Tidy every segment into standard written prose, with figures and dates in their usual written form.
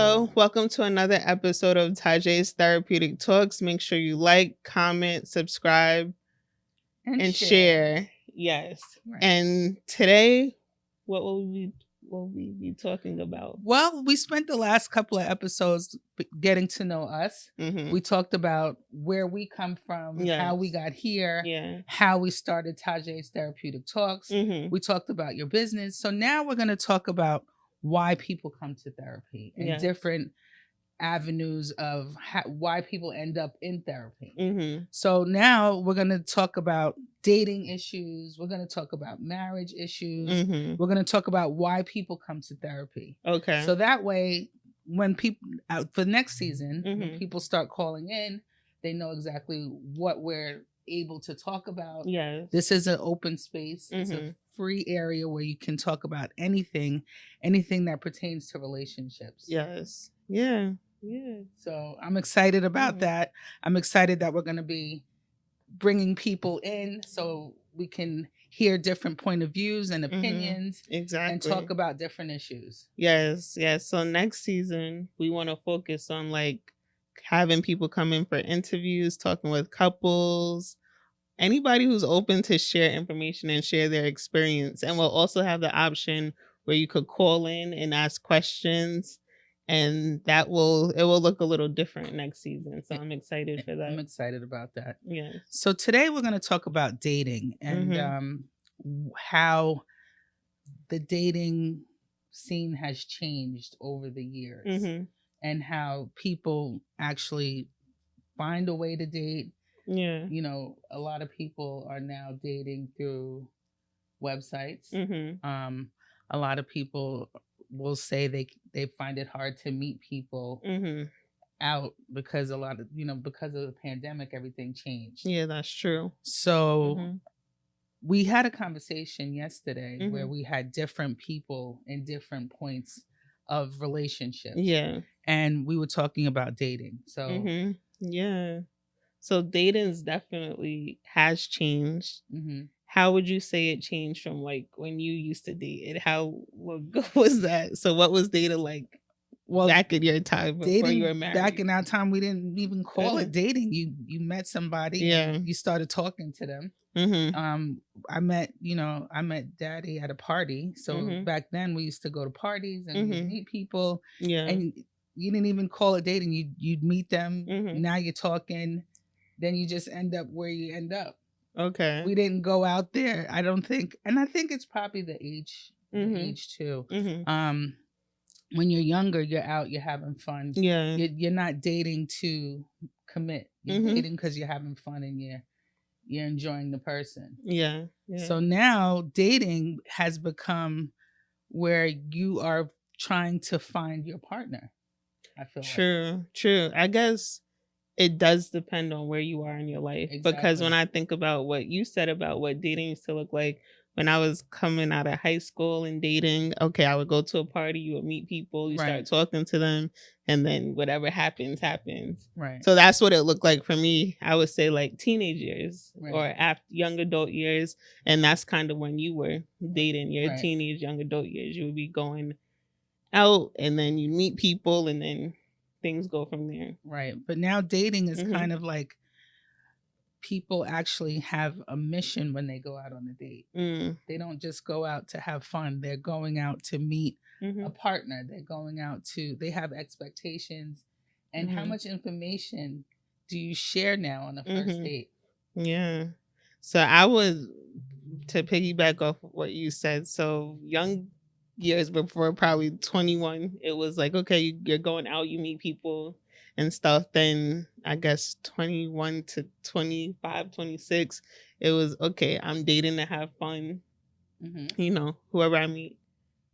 Hello, welcome to another episode of Tajes Therapeutic Talks. Make sure you like, comment, subscribe, and share. Yes. Right. And today, what will we be talking about? Well, we spent the last couple of episodes getting to know us. Mm-hmm. We talked about where we come from, how we got here, how we started Tajes Therapeutic Talks. Mm-hmm. We talked about your business. So now we're going to talk about why people come to therapy and different avenues of why people end up in therapy. Mm-hmm. So now we're going to talk about dating issues. We're going to talk about marriage issues. Mm-hmm. We're going to talk about why people come to therapy. Okay. So that way, when people, for next season, when people start calling in, they know exactly what we're able to talk about. Yes. This is an open space. It's a free area where you can talk about anything that pertains to relationships. Yes. Yeah. Yeah. So I'm excited about that. I'm excited that we're going to be bringing people in so we can hear different point of views and opinions. Exactly. And talk about different issues. Yes. Yes. So next season, we want to focus on like having people come in for interviews, talking with couples, anybody who's open to share information and share their experience. And we'll also have the option where you could call in and ask questions. And it will look a little different next season. So I'm excited for that. I'm excited about that. Yeah. So today we're going to talk about dating and how the dating scene has changed over the years and how people actually find a way to date. Yeah. You know, a lot of people are now dating through websites. A lot of people will say they find it hard to meet people out because because of the pandemic, everything changed. Yeah, that's true. So we had a conversation yesterday where we had different people in different points of relationships. Yeah. And we were talking about dating. So yeah. So dating definitely has changed. How would you say it changed from like when you used to date it? What was that? So what was dating like back in your time before you were married? Back in our time, we didn't even call it dating. You met somebody. Yeah. You started talking to them. I met Daddy at a party. So back then we used to go to parties and we'd meet people. Yeah. And you didn't even call it dating. You'd meet them. Now you're talking. Then you just end up where you end up. Okay. We didn't go out there, I don't think. And I think it's probably the age too. When you're younger, you're out, you're having fun. Yeah. You're not dating to commit. You're dating because you're having fun and you're enjoying the person. Yeah. So now dating has become where you are trying to find your partner. I feel True. I guess it does depend on where you are in your life. Exactly. Because when I think about what you said about what dating used to look like when I was coming out of high school and dating, okay, I would go to a party, you would meet people, you start talking to them, and then whatever happens. Right. So that's what it looked like for me. I would say like teenage years or after young adult years. And that's kind of when you were dating your teenage, young adult years. You would be going out and then you meet people and then things go from there. Right. But now dating is kind of like people actually have a mission when they go out on a date. They don't just go out to have fun. They're going out to meet a partner. They're going out they have expectations. And how much information do you share now on the first date? Yeah. So I was, to piggyback off what you said, so young years before probably 21, it was like, okay, you're going out, you meet people and stuff. Then I guess 21 to 25, 26, it was okay, I'm dating to have fun. Whoever I meet,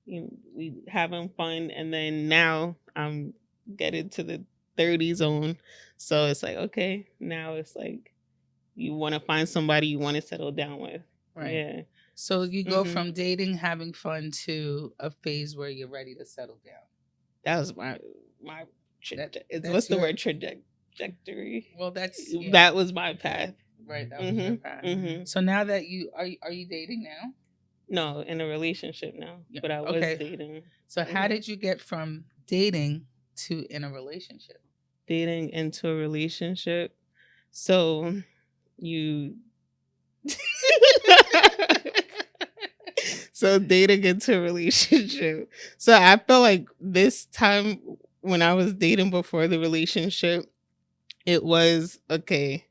we having fun. And then now I'm getting to the 30 zone, so it's like, okay, now it's like you want to find somebody you want to settle down with. Yeah. So you go from dating, having fun, to a phase where you're ready to settle down. That was my what's the word? Trajectory. Well, that was my path. Right, that was your path. So now that are you dating now? No, in a relationship now, but I was dating. So how did you get from dating in a relationship? Dating into a relationship. So you so dating into a relationship. So I feel like this time when I was dating before the relationship, it was okay.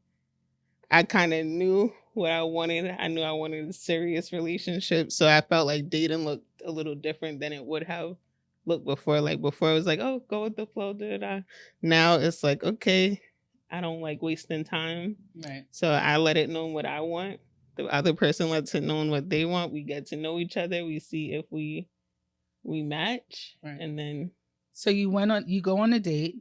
I kind of knew what I wanted. I knew I wanted a serious relationship. So I felt like dating looked a little different than it would have looked before. Like before it was like, oh, go with the flow. Da-da. Now it's like, okay, I don't like wasting time. Right. So I let it know what I want. The other person lets it know what they want. We get to know each other. We see if we match. Right. And then so you go on a date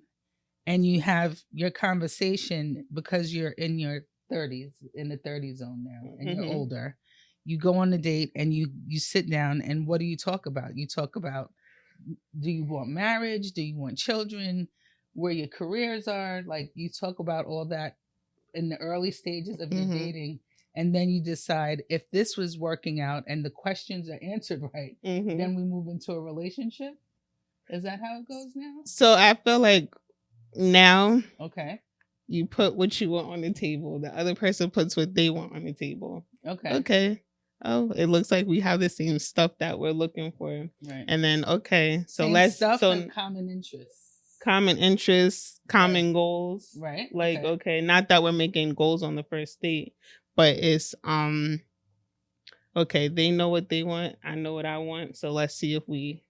and you have your conversation because you're in your 30s, in the 30 zone now, and you're older. You go on a date and you sit down, and what do you talk about? You talk about, do you want marriage? Do you want children? Where your careers are? Like, you talk about all that in the early stages of your dating, and then you decide if this was working out and the questions are answered right, then we move into a relationship. Is that how it goes now? So I feel like now, okay, you put what you want on the table. The other person puts what they want on the table. Okay. Oh, it looks like we have the same stuff that we're looking for. Right. And then, okay, so same stuff and common interests. Common goals. Right. Like, okay, not that we're making goals on the first date, but it's okay, they know what they want, I know what I want. So let's see if we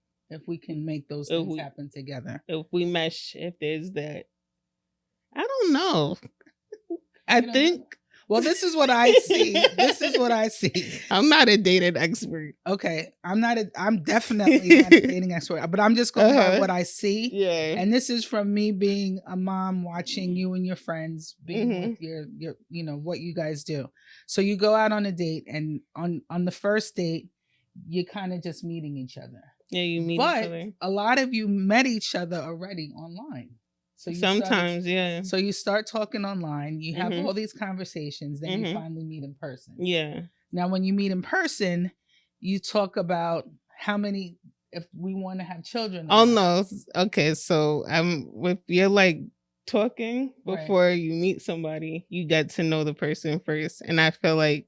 can make those things happen together. If we mesh, if there's that. I don't know. I think. Well, this is what I see. I'm not a dating expert. Okay. I'm definitely not a dating expert, but I'm just going by what I see. Yeah. And this is from me being a mom, watching you and your friends, being with your, what you guys do. So you go out on a date, and on the first date, you're kind of just meeting each other. Yeah, you meet each other. But a lot of you met each other already online. So So you start talking online, you have all these conversations, then you finally meet in person. Yeah. Now, when you meet in person, you talk about if we want to have children. Oh, no. Okay, so if you're like talking before you meet somebody, you get to know the person first. And I feel like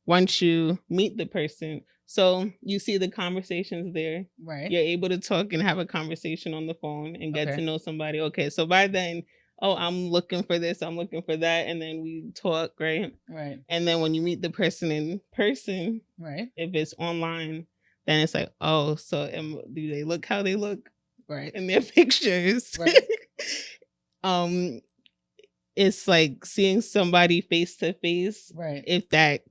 once you meet the person, so you see the conversations there. Right. You're able to talk and have a conversation on the phone and get to know somebody. Okay, so by then, oh, I'm looking for this, I'm looking for that. And then we talk, right? Right. And then when you meet the person in person, right, if it's online, then it's like, oh, so do they look how they look? Right. In their pictures. Right. It's like seeing somebody face to face. Right. If that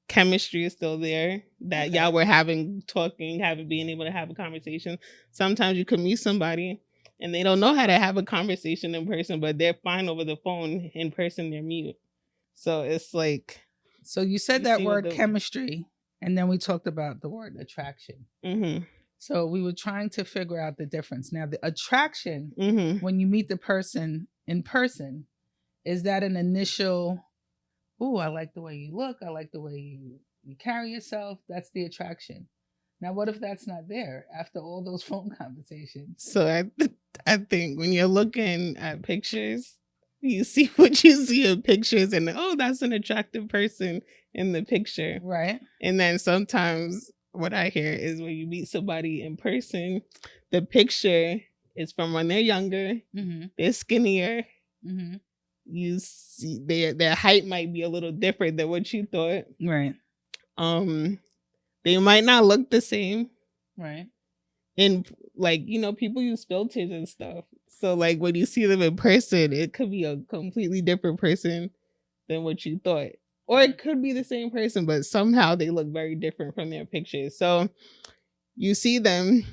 chemistry is still there, that y'all were being able to have a conversation. Sometimes you could meet somebody and they don't know how to have a conversation in person, but they're fine over the phone. In person, they're mute. So it's like. So you said that word chemistry, and then we talked about the word attraction. So we were trying to figure out the difference. Now, the attraction, when you meet the person in person, is that an initial, oh, I like the way you look, I like the way you carry yourself? That's the attraction. Now, what if that's not there after all those phone conversations? So I think when you're looking at pictures, you see what you see in pictures, and oh, that's an attractive person in the picture. Right. And then sometimes what I hear is when you meet somebody in person, the picture is from when they're younger, they're skinnier. You see their height might be a little different than what you thought. Right. They might not look the same. Right. And like, people use filters and stuff. So like when you see them in person, it could be a completely different person than what you thought. Or it could be the same person, but somehow they look very different from their pictures. So you see them,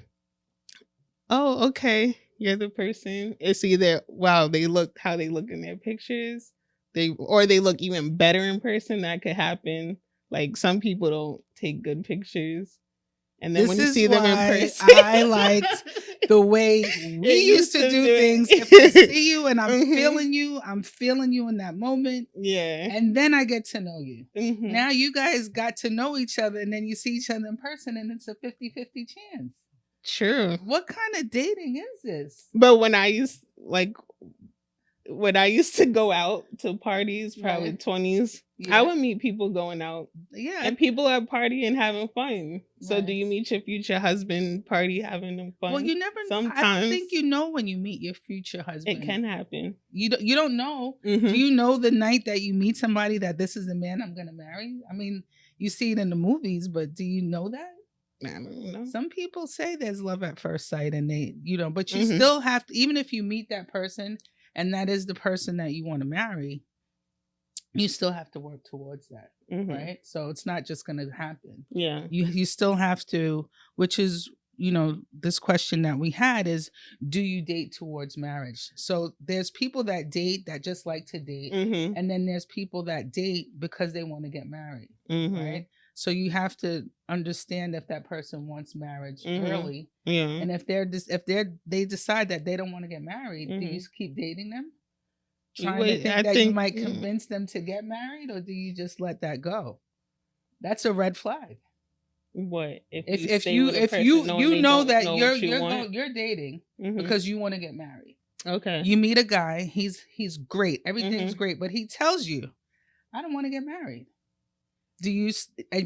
oh, okay, you're the person. It's either, wow, they look how they look in their pictures. They look even better in person. That could happen. Like some people don't take good pictures. And then when you see them in person, I liked the way we used to do things. If I see you and I'm feeling you in that moment. Yeah. And then I get to know you. Now you guys got to know each other, and then you see each other in person, and it's a 50-50 chance. True. What kind of dating is this? But when I used to go out to parties, probably 20s, I would meet people going out. Yeah. And people are partying, having fun. So do you meet your future husband party, having fun? Well, you never know. Sometimes. I think you know when you meet your future husband. It can happen. You don't know. Mm-hmm. Do you know the night that you meet somebody that this is the man I'm going to marry? I mean, you see it in the movies, but do you know that? I don't know. Some people say there's love at first sight, and they, but you still have to, even if you meet that person and that is the person that you want to marry, you still have to work towards that, right? So it's not just going to happen. Yeah. You still have to, which is, this question that we had is, do you date towards marriage? So there's people that date that just like to date. And then there's people that date because they want to get married, right? So you have to understand if that person wants marriage early. Yeah. And if they decide that they don't want to get married, do you keep dating them? Trying to think that you might convince them to get married, or do you just let that go? That's a red flag. What if you know that you're dating because you want to get married? Okay. You meet a guy, he's great, everything's great, but he tells you, I don't want to get married. Do you?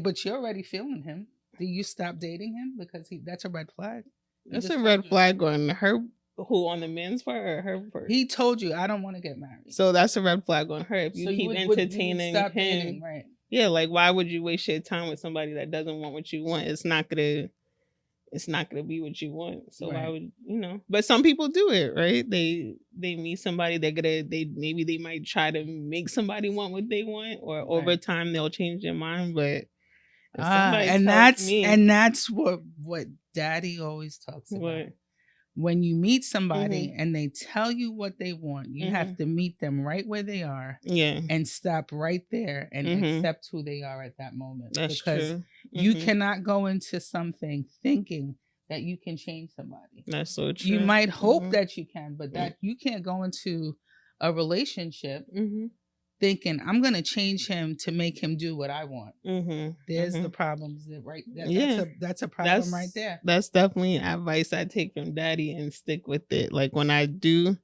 But you're already feeling him. Do you stop dating him because that's a red flag? That's a red flag on her. Who, on the men's part or her part? He told you, I don't want to get married. So that's a red flag on her. If you keep entertaining him, dating, right? Yeah, like why would you waste your time with somebody that doesn't want what you want? It's not gonna be what you want. So why would But some people do it, right? They meet somebody, maybe they might try to make somebody want what they want, or over time they'll change their mind. But that's what Daddy always talks about. What? When you meet somebody and they tell you what they want, you have to meet them right where they are, and stop right there and accept who they are at that moment. That's because true. You cannot go into something thinking that you can change somebody. That's so true. You might hope that you can, but that you can't go into a relationship thinking I'm going to change him to make him do what I want. There's the problems that's a problem right there. That's definitely advice I take from Daddy and stick with it. Like when I do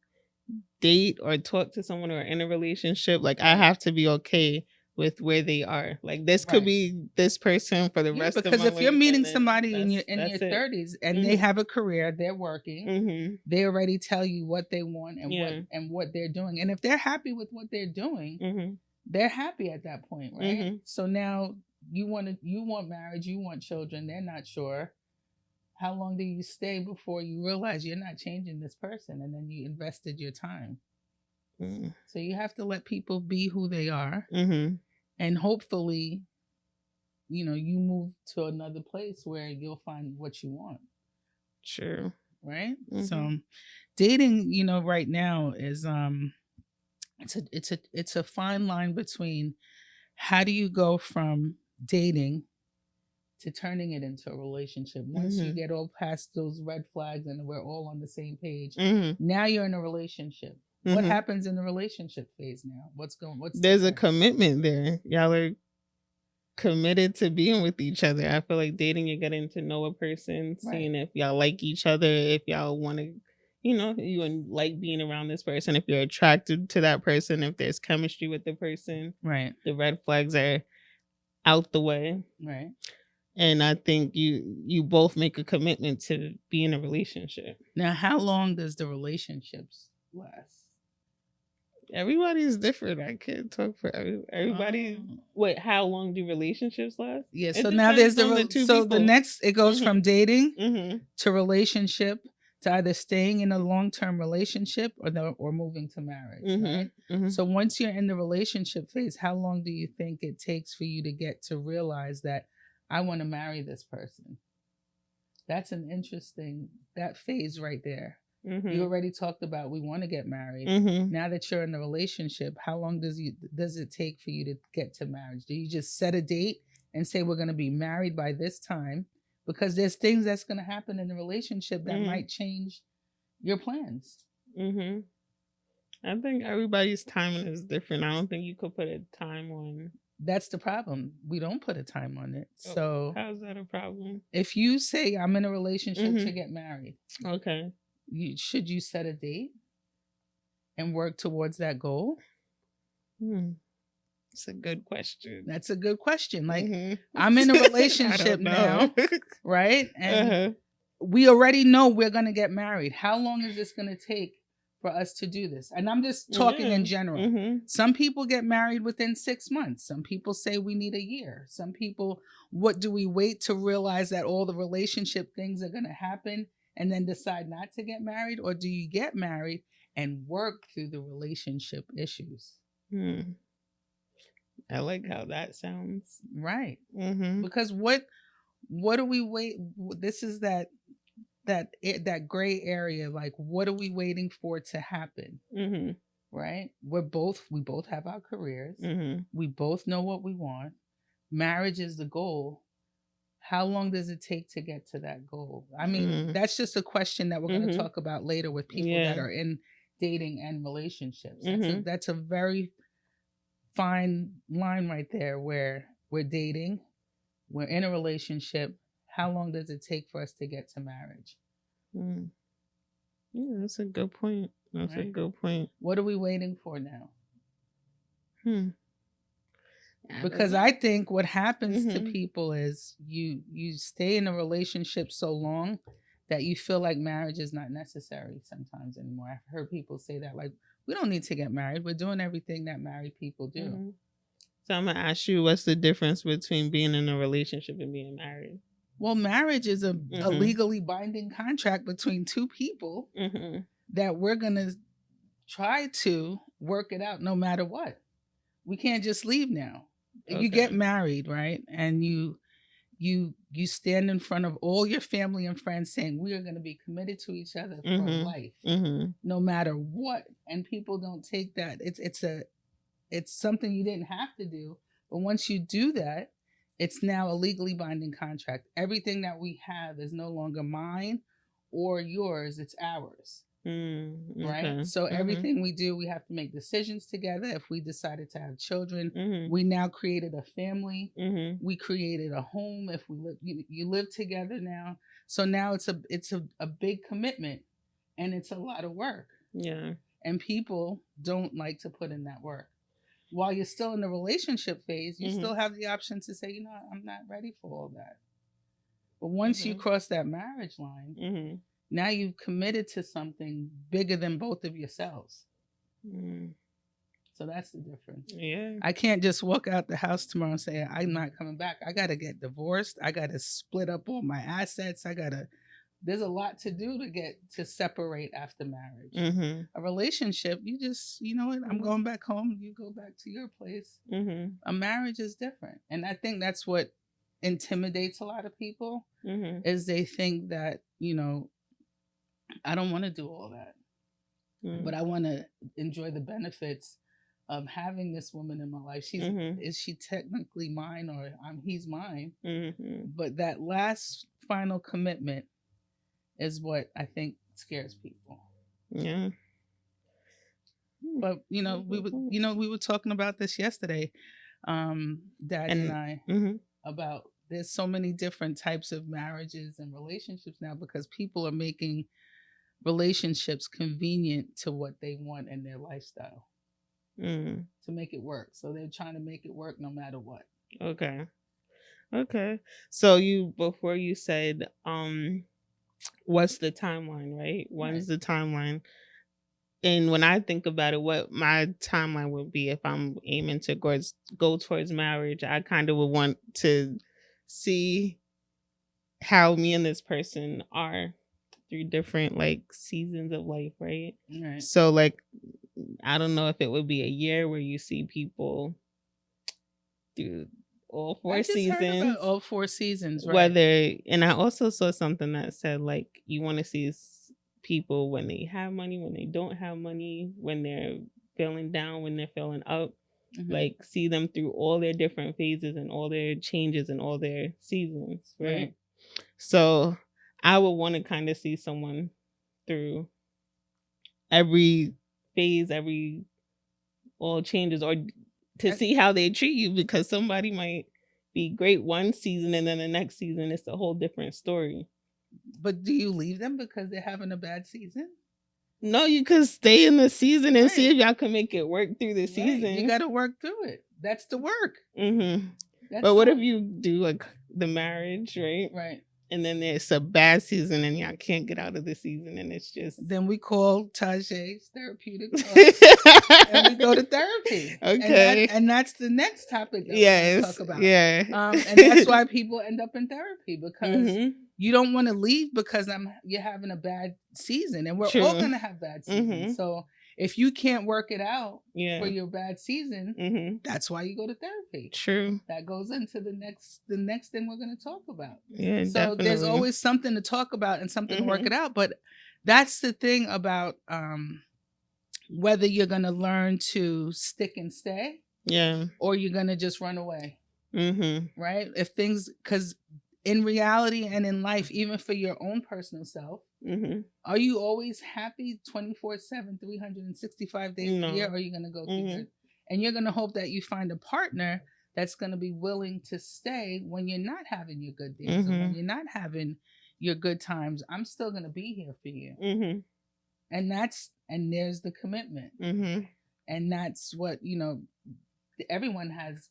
date or talk to someone or in a relationship, like I have to be okay with where they are. Like this could be this person for the rest of my life. Because if you're meeting somebody in your 30s and they have a career, they're working, they already tell you what they want and what they're doing. And if they're happy with what they're doing, they're happy at that point, right? So now you want marriage, you want children, they're not sure. How long do you stay before you realize you're not changing this person and then you invested your time? So you have to let people be who they are. And hopefully, you move to another place where you'll find what you want. True. Right? So dating, right now is it's a fine line between how do you go from dating to turning it into a relationship. Once you get all past those red flags and we're all on the same page, now you're in a relationship. What happens in the relationship phase now? There's a commitment there. Y'all are committed to being with each other. I feel like dating, you're getting to know a person, seeing if y'all like each other, if y'all want to, you like being around this person, if you're attracted to that person, if there's chemistry with the person. Right. The red flags are out the way. Right. And I think you both make a commitment to be in a relationship. Now, how long does the relationships last? Everybody's different. I can't talk for everybody. Wait, how long do relationships last? Yeah. So now there's the next. It goes from dating to relationship to either staying in a long-term relationship or moving to marriage. Right. So once you're in the relationship phase, how long do you think it takes for you to get to realize that I want to marry this person? That's an interesting phase right there. You already talked about we want to get married. Now that you're in a relationship, how long does it take for you to get to marriage? Do you just set a date and say we're going to be married by this time? Because there's things that's going to happen in the relationship that might change your plans. I think everybody's timing is different. I don't think you could put a time on that's the problem. We don't put a time on it. So how's that a problem? If you say I'm in a relationship to get married, okay, should you set a date and work towards that goal? It's a good question. That's a good question. Like, I'm in a relationship now, right? And we already know we're going to get married. How long is this going to take for us to do this? And I'm just talking in general. Some people get married within 6 months. Some people say we need a year. Some people, what do we wait to realize that all the relationship things are going to happen and then decide not to get married? Or do you get married and work through the relationship issues? I like how that sounds. Right. Because what do we wait? This is that gray area. Like, what are we waiting for to happen? Right. We both have our careers. We both know what we want. Marriage is the goal. How long does it take to get to that goal? I mean, that's just a question that we're going to talk about later with people that are in dating and relationships. That's a very fine line right there, where we're dating, we're in a relationship. How long does it take for us to get to marriage? Yeah, that's a good point. That's right? A good point. What are we waiting for now? Because I think what happens to people is you stay in a relationship so long that you feel like marriage is not necessary sometimes anymore. I've heard people say that, like, we don't need to get married. We're doing everything that married people do. So I'm going to ask you, what's the difference between being in a relationship and being married? Well, marriage is a legally binding contract between two people that we're going to try to work it out no matter what. We can't just leave now. You get married, right? And you stand in front of all your family and friends saying, we are going to be committed to each other for life, no matter what. And people don't take that. It's something you didn't have to do. But once you do that, it's now a legally binding contract. Everything that we have is no longer mine or yours. It's ours. Right? So everything we do, we have to make decisions together. If we decided to have children, we now created a family. We created a home. If we live, you live together now. So now it's a big commitment, and it's a lot of work. Yeah. And people don't like to put in that work. While you're still in the relationship phase, you still have the option to say, I'm not ready for all that. But once you cross that marriage line, now you've committed to something bigger than both of yourselves. So that's the difference. Yeah. I can't just walk out the house tomorrow and say, I'm not coming back. I got to get divorced. I got to split up all my assets. There's a lot to do to get to separate after marriage. A relationship, you just, you know what, I'm going back home. You go back to your place. A marriage is different. And I think that's what intimidates a lot of people, is they think that, I don't want to do all that, but I want to enjoy the benefits of having this woman in my life. Is she technically mine, or he's mine? But that last final commitment is what I think scares people. Yeah. But we were talking about this yesterday, Daddy and I, about there's so many different types of marriages and relationships now, because people are making relationships convenient to what they want in their lifestyle, to make it work. So they're trying to make it work no matter what. Okay. So before you said, what's the timeline, right? When's the timeline? And when I think about it, what my timeline would be if I'm aiming to go towards marriage, I kind of would want to see how me and this person are through different seasons of life, right? So I don't know if it would be a year where you see people through all 4 seasons. Heard about all 4 seasons, right? And I also saw something that said you want to see people when they have money, when they don't have money, when they're feeling down, when they're feeling up. See them through all their different phases and all their changes and all their seasons, right? So I would want to kind of see someone through every phase, all changes, or to see how they treat you, because somebody might be great one season and then the next season it's a whole different story. But do you leave them because they're having a bad season? No, you could stay in the season and see if y'all can make it work through the season. You got to work through it. That's the work. But what if you do like the marriage, right? Right. And then there's a bad season and y'all can't get out of the season, and it's just... Then we call Tajes Therapeutic Talks and we go to therapy. Okay. And that's the next topic that we're going to talk about. Yeah. And that's why people end up in therapy, because you don't want to leave because you're having a bad season, and we're all going to have bad seasons. So if you can't work it out for your bad season, that's why you go to therapy. True. That goes into the next thing we're going to talk about. Yeah, so definitely. There's always something to talk about and something to work it out. But that's the thing about whether you're going to learn to stick and stay, or you're going to just run away. Right? If things, because in reality and in life, even for your own personal self, are you always happy 24/7, 365 days a year? Or are you going to go through and you're going to hope that you find a partner that's going to be willing to stay when you're not having your good days, or when you're not having your good times. I'm still going to be here for you. And there's the commitment. And that's what, everyone has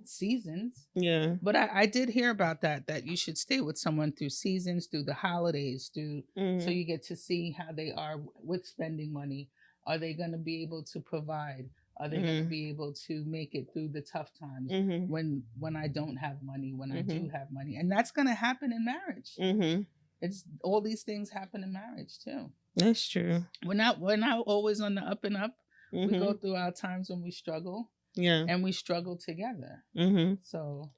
seasons. Yeah. But I did hear about that you should stay with someone through seasons, through the holidays, so you get to see how they are with spending money. Are they going to be able to provide? Are they going to be able to make it through the tough times when I don't have money, when I do have money? And that's going to happen in marriage. It's all these things happen in marriage too. That's true. We're not always on the up and up. We go through our times when we struggle. Yeah. And we struggle together. So,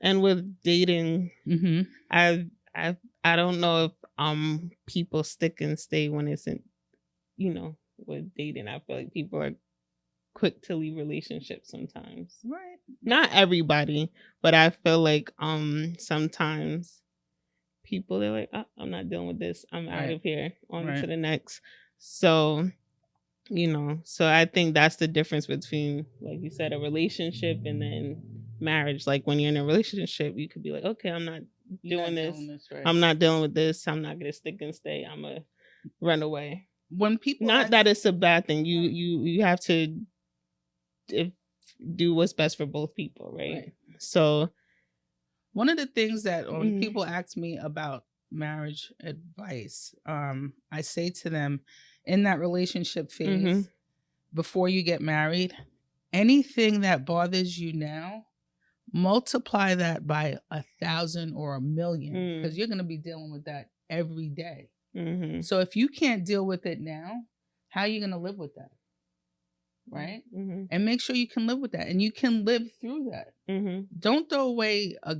and with dating, I don't know if people stick and stay when it's in, with dating. I feel like people are quick to leave relationships sometimes. Right. Not everybody, but I feel like sometimes people, they're like, oh, I'm not dealing with this. I'm out of here. On to the next. So, so I think that's the difference between, like you said, a relationship and then marriage. Like when you're in a relationship, you could be like, okay, I'm not doing this. I'm not dealing with this. I'm not going to stick and stay. I'm going to run away. When people, not that it's a bad thing. You have to do what's best for both people. Right. So one of the things that when people ask me about marriage advice, I say to them, in that relationship phase, before you get married, anything that bothers you now, multiply that by 1,000 or 1,000,000, because you're going to be dealing with that every day. So if you can't deal with it now, how are you going to live with that? Right? And make sure you can live with that, and you can live through that. Don't throw away a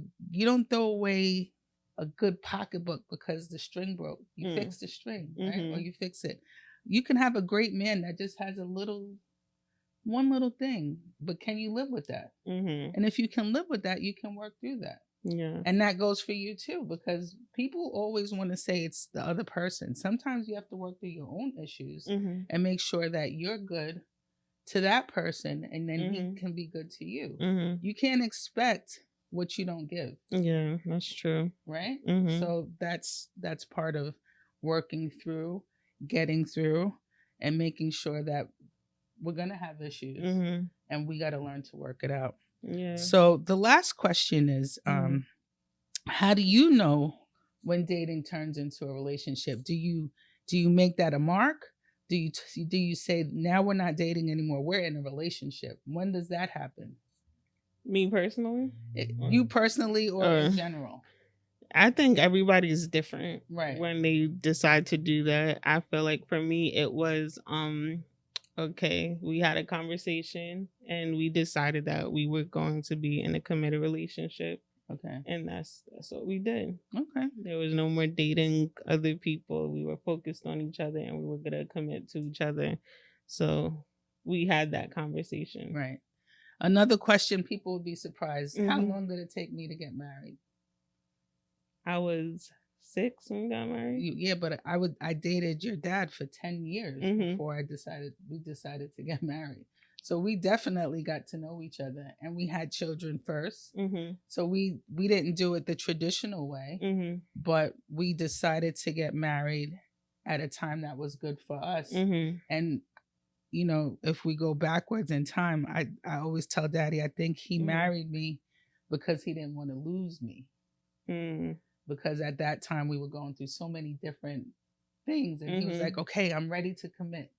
good pocketbook because the string broke. You fix the string, right? Or you fix it. You can have a great man that just has one little thing, but can you live with that? And if you can live with that, you can work through that. Yeah. And that goes for you too, because people always want to say it's the other person. Sometimes you have to work through your own issues and make sure that you're good to that person, and then he can be good to you. You can't expect what you don't give. Yeah, that's true. Right? So that's part of working through, getting through, and making sure that we're going to have issues and we got to learn to work it out. Yeah. So the last question is, how do you know when dating turns into a relationship? Do you make that a mark? Do you say, now we're not dating anymore, we're in a relationship? When does that happen? Me personally? You personally, or in general? I think everybody's different when they decide to do that. I feel like for me, it was, okay, we had a conversation and we decided that we were going to be in a committed relationship. Okay. And that's what we did. Okay. There was no more dating other people. We were focused on each other and we were going to commit to each other. So we had that conversation. Right. Another question, people would be surprised. How long did it take me to get married? I was 6 when we got married. Yeah, but I dated your dad for 10 years before we decided to get married. So we definitely got to know each other, and we had children first. So we didn't do it the traditional way, but we decided to get married at a time that was good for us. And you know, if we go backwards in time, I always tell Daddy, I think he married me because he didn't want to lose me. Because at that time we were going through so many different things, and he was like, okay, I'm ready to commit.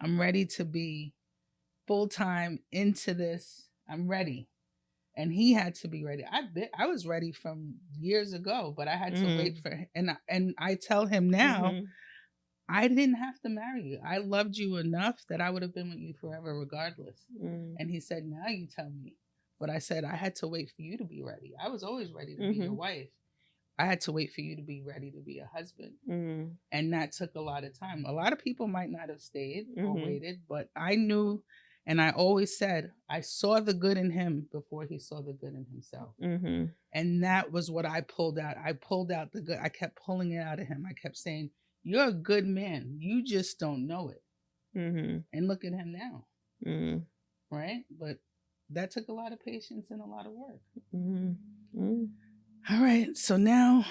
I'm ready to be full-time into this. I'm ready. And he had to be ready. I was ready from years ago, but I had to wait for him. And I tell him now, I didn't have to marry you. I loved you enough that I would have been with you forever regardless. And he said, now you tell me. But I said, I had to wait for you to be ready. I was always ready to be your wife. I had to wait for you to be ready to be a husband. And that took a lot of time. A lot of people might not have stayed or waited, but I knew, and I always said, I saw the good in him before he saw the good in himself. And that was what I pulled out. I pulled out the good. I kept pulling it out of him. I kept saying, you're a good man. You just don't know it. And look at him now. Right? But that took a lot of patience and a lot of work. All right. So now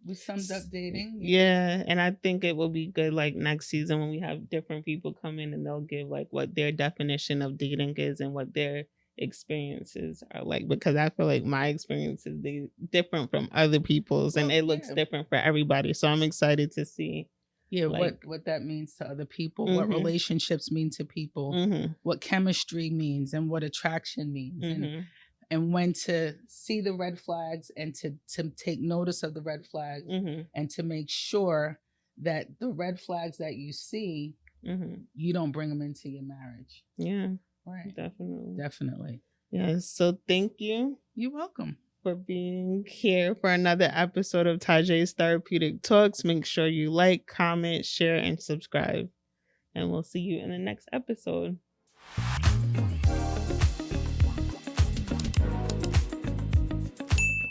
we summed up dating. Yeah. And I think it will be good like next season when we have different people come in and they'll give like what their definition of dating is and what their experiences are like, because I feel like my experience is different from other people's, and it looks different for everybody. So I'm excited to see like, what that means to other people, what relationships mean to people, what chemistry means, and what attraction means, and when to see the red flags and to take notice of the red flags, and to make sure that the red flags that you see, you don't bring them into your marriage. Yeah. Right. Definitely. Yes. So thank you. You're welcome. For being here for another episode of Tajes Therapeutic Talks. Make sure you like, comment, share, and subscribe. And we'll see you in the next episode.